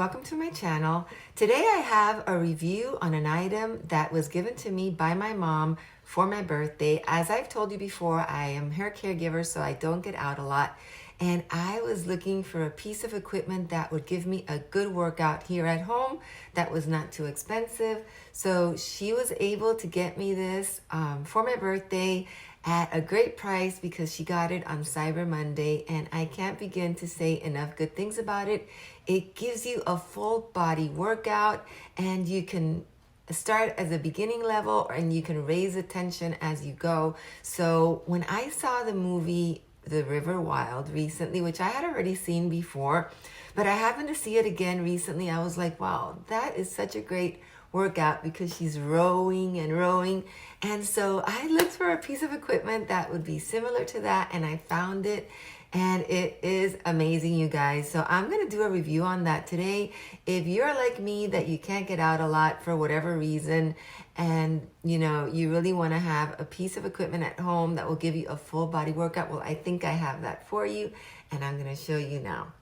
welcome to my channel. Today I have a review on an item that was given to me by my mom for my birthday. As I've told you before, I am her caregiver, so I don't get out a lot. And I was looking for a piece of equipment that would give me a good workout here at home that was not too expensive. So she was able to get me this for my birthday at a great price because she got it on Cyber Monday, and I can't begin to say enough good things about it. It gives you a full body workout, and you can start as a beginning level and you can raise the tension as you go. So when I saw the movie The River Wild recently, which I had already seen before, but I happened to see it again recently, I was like, wow, that is such a great workout because she's rowing and rowing. And so I looked for a piece of equipment that would be similar to that, and I found it, and it is amazing, you guys. So I'm going to do a review on that today. If you're like me, that you can't get out a lot for whatever reason, and you really want to have a piece of equipment at home that will give you a full body workout, well, I think I have that for you, and I'm going to show you now.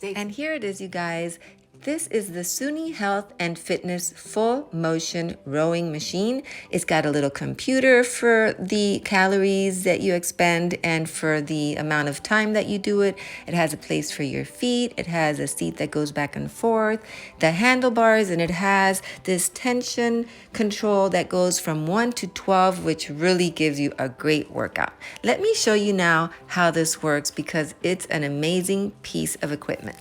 And here it is, you guys. This is the SUNY Health and Fitness Full Motion Rowing Machine. It's got a little computer for the calories that you expend and for the amount of time that you do it. It has a place for your feet. It has a seat that goes back and forth, the handlebars, and it has this tension control that goes from 1 to 12, which really gives you a great workout. Let me show you now how this works because it's an amazing piece of equipment.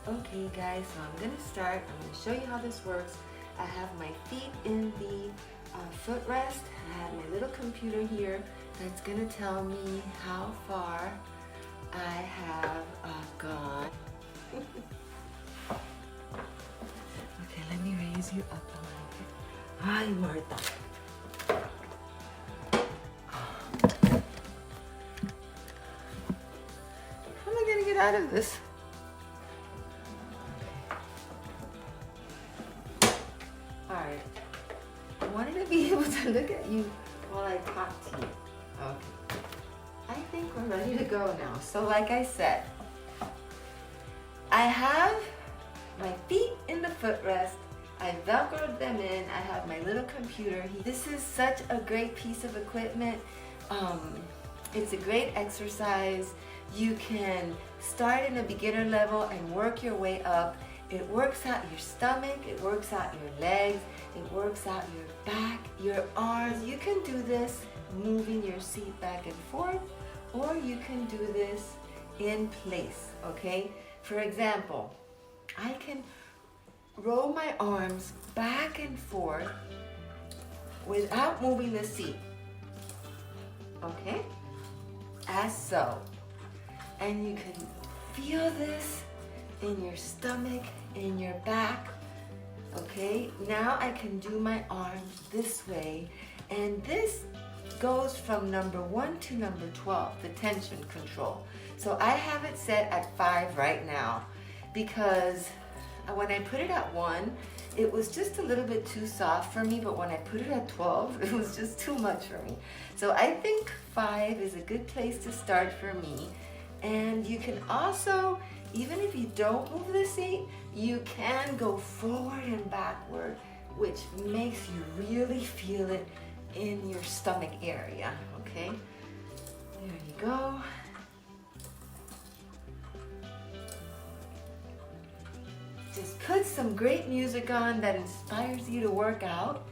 Okay guys, so I'm going to start. I'm going to show you how this works. I have my feet in the footrest. I have my little computer here that's going to tell me how far I have gone. Okay, let me raise you up a little bit. Ay, Marta. How am I going to get out of this? Alright, I wanted to be able to look at you while I talk to you. Okay, I think we're ready to go now. So like I said, I have my feet in the footrest. I velcroed them in. I have my little computer. This is such a great piece of equipment. It's a great exercise. You can start in a beginner level and work your way up. It works out your stomach, it works out your legs, it works out your back, your arms. You can do this moving your seat back and forth, or you can do this in place, okay? For example, I can roll my arms back and forth without moving the seat, okay? As so. And you can feel this in your stomach, in your back. Okay, now I can do my arms this way, and this goes from number 1 to number 12, the tension control. So I have it set at 5 right now because when I put it at 1, it was just a little bit too soft for me, but when I put it at 12, it was just too much for me. So I think 5 is a good place to start for me. And you can also, even if you don't move the seat, you can go forward and backward, which makes you really feel it in your stomach area, okay? There you go. Just put some great music on that inspires you to work out.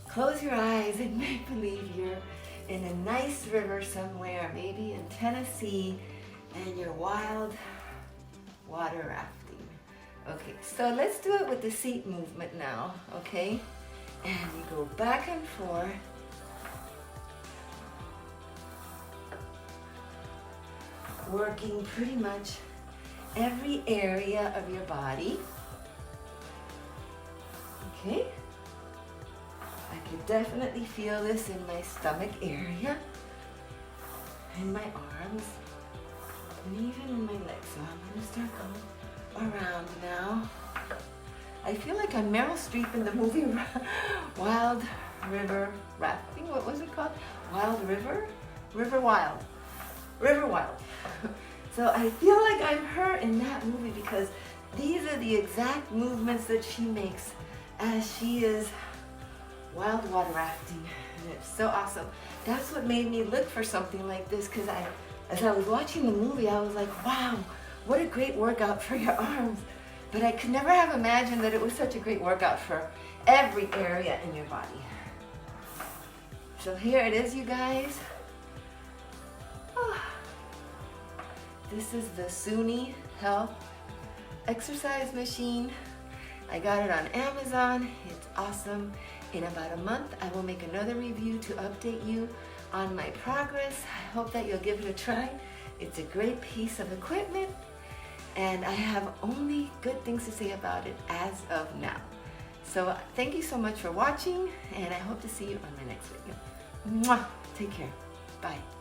Close your eyes and make believe you're in a nice river somewhere, maybe in Tennessee, and you're wild water rafting. Okay, so let's do it with the seat movement now, okay? And you go back and forth. Working pretty much every area of your body. Okay? I could definitely feel this in my stomach area. in my arms, and even in my legs. So I'm gonna start going around now. I feel like I'm Meryl Streep in the movie Wild River Rafting. What was it called? Wild River? River Wild. River Wild. So I feel like I'm her in that movie because these are the exact movements that she makes as she is wild water rafting. And it's so awesome. That's what made me look for something like this, because as I was watching the movie, I was like, wow, what a great workout for your arms. But I could never have imagined that it was such a great workout for every area in your body. So here it is, you guys. This is the Suni Health exercise machine. I got it on Amazon. It's awesome. In about a month, I will make another review to update you on my progress. I hope that you'll give it a try. It's a great piece of equipment, and I have only good things to say about it as of now. So thank you so much for watching, and I hope to see you on my next video. Mwah! Take care. Bye.